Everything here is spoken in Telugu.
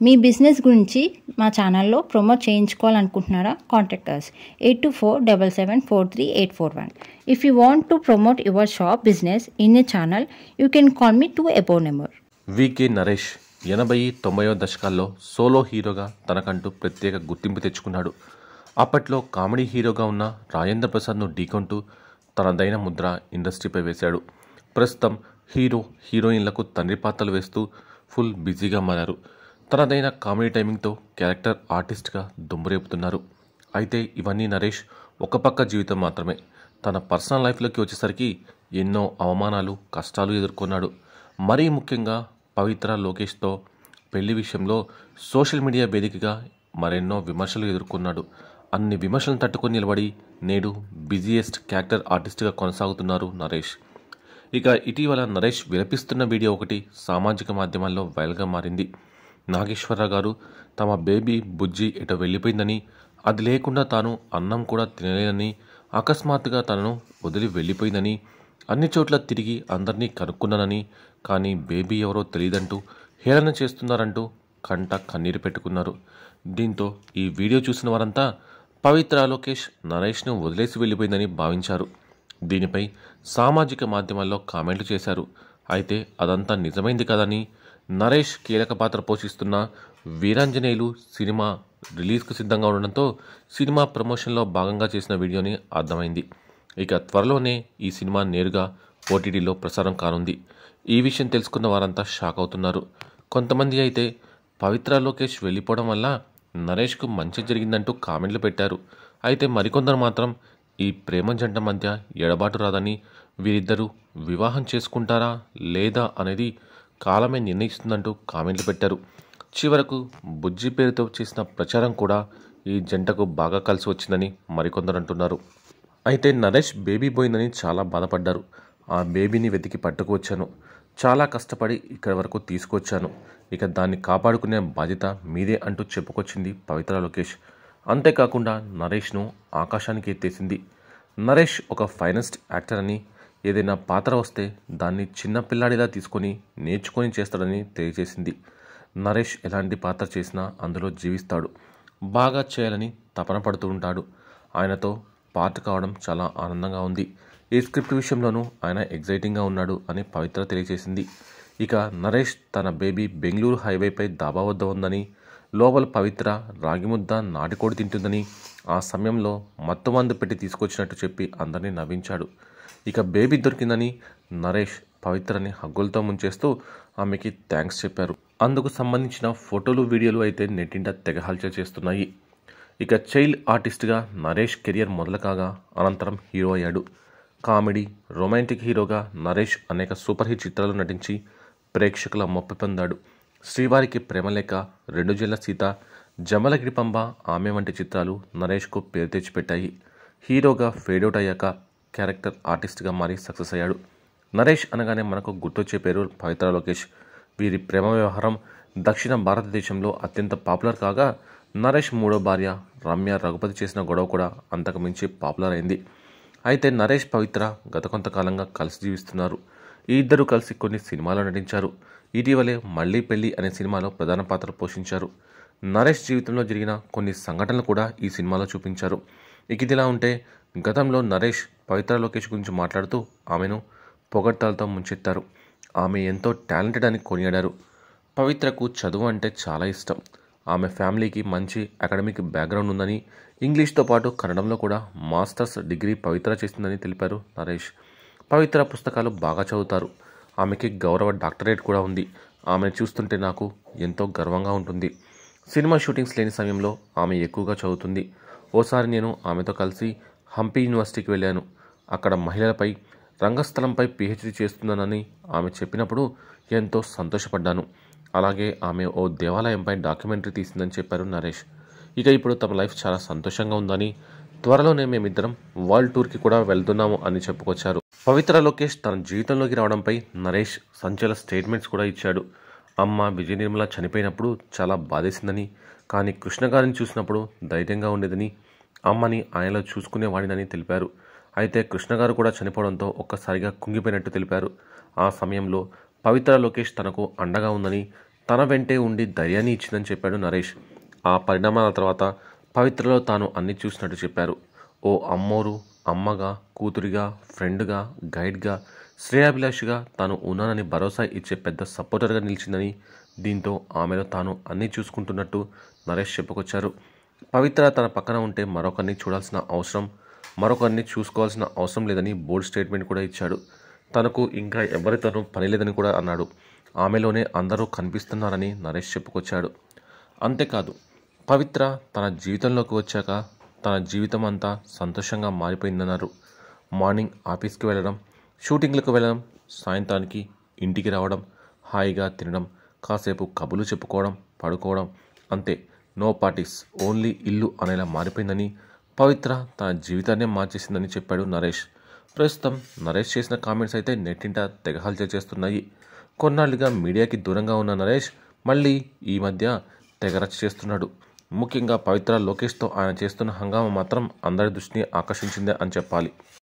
మీ బిజినెస్ గురించి మా ఛానల్లో ప్రమోట్ చేయించుకోవాలనుకుంటున్నారా? Contact us 8247743841. If you want to promote your shop business in a channel, you can call me to above number. VK Naresh 80-90వ దశకాల్లో సోలో హీరోగా తనకంటూ ప్రత్యేక గుర్తింపు తెచ్చుకున్నాడు. అప్పట్లో కామెడీ హీరోగా ఉన్న రాజేంద్ర ప్రసాద్ను ఢీకొంటూ తనదైన ముద్ర ఇండస్ట్రీపై వేశాడు. ప్రస్తుతం హీరోయిన్లకు తండ్రి పాత్రలు వేస్తూ ఫుల్ బిజీగా మారారు. తనదైన కామెడీ టైమింగ్తో క్యారెక్టర్ ఆర్టిస్ట్గా దుమ్మురేపుతున్నారు. అయితే ఇవన్నీ నరేష్ ఒక పక్క జీవితం మాత్రమే. తన పర్సనల్ లైఫ్లోకి వచ్చేసరికి ఎన్నో అవమానాలు, కష్టాలు ఎదుర్కొన్నాడు. మరీ ముఖ్యంగా పవిత్ర లోకేష్తో పెళ్లి విషయంలో సోషల్ మీడియా వేదికగా మరెన్నో విమర్శలు ఎదుర్కొన్నాడు. అన్ని విమర్శలను తట్టుకొని నిలబడి నేడు బిజీయెస్ట్ క్యారెక్టర్ ఆర్టిస్ట్గా కొనసాగుతున్నారు నరేష్. ఇక ఇటీవల నరేష్ విలపిస్తున్న వీడియో ఒకటి సామాజిక మాధ్యమాల్లో వైరల్గా మారింది. నాగేశ్వరరావు గారు తమ బేబీ బుజ్జి ఎటో వెళ్ళిపోయిందని, అది లేకుండా తాను అన్నం కూడా తినలేదని, అకస్మాత్తుగా తనను వదిలి వెళ్ళిపోయిందని, అన్ని చోట్ల తిరిగి అందరినీ కనుక్కున్నానని, కానీ బేబీ ఎవరో తెలియదంటూ హేళన చేస్తున్నారంటూ కంట కన్నీరు పెట్టుకున్నారు. దీంతో ఈ వీడియో చూసిన వారంతా పవిత్ర లోకేష్ నరేష్ను వదిలేసి వెళ్ళిపోయిందని భావించారు. దీనిపై సామాజిక మాధ్యమాల్లో కామెంట్లు చేశారు. అయితే అదంతా నిజమైంది కదని, నరేష్ కీలక పాత్ర పోషిస్తున్న వీరాంజనేయులు సినిమా రిలీజ్కు సిద్ధంగా ఉండడంతో సినిమా ప్రమోషన్లో భాగంగా చేసిన వీడియోని అర్థమైంది. ఇక త్వరలోనే ఈ సినిమా నేరుగా ఓటీటీలో ప్రసారం కానుంది. ఈ విషయం తెలుసుకున్న వారంతా షాక్ అవుతున్నారు. కొంతమంది అయితే పవిత్ర లోకేష్ వెళ్ళిపోవడం వల్ల నరేష్కు మంచి జరిగిందంటూ కామెంట్లు పెట్టారు. అయితే మరికొందరు మాత్రం ఈ ప్రేమ జంట మధ్య ఎడబాటు రాదని, వీరిద్దరూ వివాహం చేసుకుంటారా లేదా అనేది కాలమే నిర్ణయిస్తుందంటూ కామెంట్లు పెట్టారు. చివరకు బుజ్జి పేరుతో చేసిన ప్రచారం కూడా ఈ జంటకు బాగా కలిసి వచ్చిందని మరికొందరు అంటున్నారు. అయితే నరేష్ బేబీ పోయిందని చాలా బాధపడ్డారు. ఆ బేబీని వెతికి పట్టుకువచ్చాను, చాలా కష్టపడి ఇక్కడి వరకు తీసుకొచ్చాను, ఇక దాన్ని కాపాడుకునే బాధ్యత మీదే అంటూ చెప్పుకొచ్చింది పవిత్ర లోకేష్. అంతేకాకుండా నరేష్ను ఆకాశానికి ఎత్తేసింది. నరేష్ ఒక ఫైనెస్ట్ యాక్టర్ అని, ఏదైనా పాత్ర వస్తే దాన్ని చిన్న పిల్లాడిలా తీసుకొని నేర్చుకొని చేస్తాడని తెలియజేసింది. నరేష్ ఎలాంటి పాత్ర చేసినా అందులో జీవిస్తాడు, బాగా చేయాలని తపన పడుతూ ఉంటాడు. ఆయనతో పార్ట్ కావడం చాలా ఆనందంగా ఉంది. ఈ స్క్రిప్ట్ విషయంలోనూ ఆయన ఎగ్జైటింగ్గా ఉన్నాడు అని పవిత్ర తెలియజేసింది. ఇక నరేష్ తన బేబీ బెంగళూరు హైవేపై దాబా వద్ద ఉందని, లోపల పవిత్ర రాగిముద్ద నాటుకోడి తింటుందని, ఆ సమయంలో మత్తు మందు పెట్టి తీసుకొచ్చినట్టు చెప్పి అందరినీ నవ్వించాడు. ఇక బేబీ దొరికిందని నరేష్ పవిత్రని హగ్గులతో ముంచేస్తూ ఆమెకి థ్యాంక్స్ చెప్పారు. అందుకు సంబంధించిన ఫోటోలు, వీడియోలు అయితే నెట్టింట తెగ హల్చల్ చేస్తున్నాయి. ఇక చైల్డ్ ఆర్టిస్ట్గా నరేష్ కెరియర్ మొదలు కాగా అనంతరం హీరో అయ్యాడు. కామెడీ, రొమాంటిక్ హీరోగా నరేష్ అనేక సూపర్ హిట్ చిత్రాలు నటించి ప్రేక్షకుల మొప్పి పొందాడు. శ్రీవారికి ప్రేమలేఖ, రెండు జల్ల సీత, జమలగిరి పంబ, ఆమె వంటి చిత్రాలు నరేష్కు పేరు తెచ్చిపెట్టాయి. హీరోగా ఫేడౌట్ అయ్యాక క్యారెక్టర్ ఆర్టిస్ట్గా మారి సక్సెస్ అయ్యాడు. నరేష్ అనగానే మనకు గుర్తొచ్చే పేరు పవిత్ర లోకేష్. వీరి ప్రేమ వ్యవహారం దక్షిణ భారతదేశంలో అత్యంత పాపులర్ కాగా, నరేష్ మూడో భార్య రమ్య రఘుపతి చేసిన గొడవ కూడా అంతకు మించి పాపులర్ అయింది. అయితే నరేష్, పవిత్ర గత కొంతకాలంగా కలిసి జీవిస్తున్నారు. ఈ ఇద్దరు కలిసి కొన్ని సినిమాల్లో నటించారు. ఇటీవలే మళ్ళీ పెళ్లి అనే సినిమాలో ప్రధాన పాత్ర పోషించారు. నరేష్ జీవితంలో జరిగిన కొన్ని సంఘటనలు కూడా ఈ సినిమాలో చూపించారు. ఇదిలా ఉంటే గతంలో నరేష్ పవిత్ర లోకేష్ గురించి మాట్లాడుతూ ఆమెను పొగడ్తలతో ముంచెత్తారు. ఆమె ఎంతో టాలెంటెడ్ అని కొనియాడారు. పవిత్రకు చదువు అంటే చాలా ఇష్టం. ఆమె ఫ్యామిలీకి మంచి అకాడమిక్ బ్యాక్గ్రౌండ్ ఉందని, ఇంగ్లీష్తో పాటు కన్నడంలో కూడా మాస్టర్స్ డిగ్రీ పవిత్ర చేసిందని తెలిపారు నరేష్. పవిత్ర పుస్తకాలు బాగా చదువుతారు. ఆమెకి గౌరవ డాక్టరేట్ కూడా ఉంది. ఆమెను చూస్తుంటే నాకు ఎంతో గర్వంగా ఉంటుంది. సినిమా షూటింగ్స్ లేని సమయంలో ఆమె ఎక్కువగా చదువుతుంది. ఓసారి నేను ఆమెతో కలిసి హంపి యూనివర్సిటీకి వెళ్ళాను. అక్కడ మహిళలపై, రంగస్థలంపై పిహెచ్డి చేస్తున్నానని ఆమె చెప్పినప్పుడు ఎంతో సంతోషపడ్డాను. అలాగే ఆమె ఓ దేవాలయంపై డాక్యుమెంటరీ తీసిందని చెప్పారు నరేష్. ఇక ఇప్పుడు తమ లైఫ్ చాలా సంతోషంగా ఉందని, త్వరలోనే మేమిద్దరం వరల్డ్ టూర్కి కూడా వెళ్తున్నాము అని చెప్పుకొచ్చారు. పవిత్ర లోకేష్ తన జీవితంలోకి రావడంపై నరేష్ సంచలన స్టేట్మెంట్స్ కూడా ఇచ్చాడు. అమ్మ విజయ నిర్మల చనిపోయినప్పుడు చాలా బాధేసిందని, కానీ కృష్ణ గారిని చూసినప్పుడు ధైర్యంగా ఉండేదని, అమ్మని ఆయనలో చూసుకునేవాడినని తెలిపారు. అయితే కృష్ణ గారు కూడా చనిపోవడంతో ఒక్కసారిగా కుంగిపోయినట్టు తెలిపారు. ఆ సమయంలో పవిత్ర లోకేష్ తనకు అండగా ఉందని, తన వెంటే ఉండి ధైర్యాన్ని ఇచ్చిందని చెప్పాడు నరేష్. ఆ పరిణామాల తర్వాత పవిత్రలో తాను అన్ని చూసినట్టు చెప్పారు. ఓ అమ్మోరు, అమ్మగా, కూతురిగా, ఫ్రెండ్గా, గైడ్గా, శ్రేయాభిలాషిగా తాను ఉన్నానని భరోసా ఇచ్చే పెద్ద సపోర్టర్గా నిలిచిందని, దీంతో ఆమెలో తాను అన్నీ చూసుకుంటున్నట్టు నరేష్ చెప్పుకొచ్చారు. పవిత్ర తన పక్కన ఉంటే మరొకరిని చూసుకోవాల్సిన అవసరం లేదని బోల్డ్ స్టేట్మెంట్ కూడా ఇచ్చాడు. తనకు ఇంకా ఎవరితోనూ పని లేదని కూడా అన్నాడు. ఆమెలోనే అందరూ కనిపిస్తున్నారని నరేష్ చెప్పుకొచ్చాడు. అంతేకాదు, పవిత్ర తన జీవితంలోకి వచ్చాక తన జీవితం అంతా సంతోషంగా మారిపోయిందన్నారు. మార్నింగ్ ఆఫీస్కి వెళ్ళడం, షూటింగ్లకు వెళ్ళడం, సాయంత్రానికి ఇంటికి రావడం, హాయిగా తినడం, కాసేపు కబుర్లు చెప్పుకోవడం, పడుకోవడం, అంతే. నో పార్టీస్, ఓన్లీ ఇల్లు అనేలా మారిపోయిందని, పవిత్ర తన జీవితాన్నే మార్చేసిందని చెప్పాడు నరేష్. ప్రస్తుతం నరేష్ చేసిన కామెంట్స్ అయితే నెట్టింట తెగ హల్చల్ చేస్తున్నాయి. కొన్నాళ్లుగా మీడియాకి దూరంగా ఉన్న నరేష్ మళ్ళీ ఈ మధ్య తెగ రచ్చ చేస్తున్నాడు. ముఖ్యంగా పవిత్ర లోకేష్తో ఆయన చేస్తున్న హంగామా మాత్రం అందరి దృష్టిని ఆకర్షించిందే అని చెప్పాలి.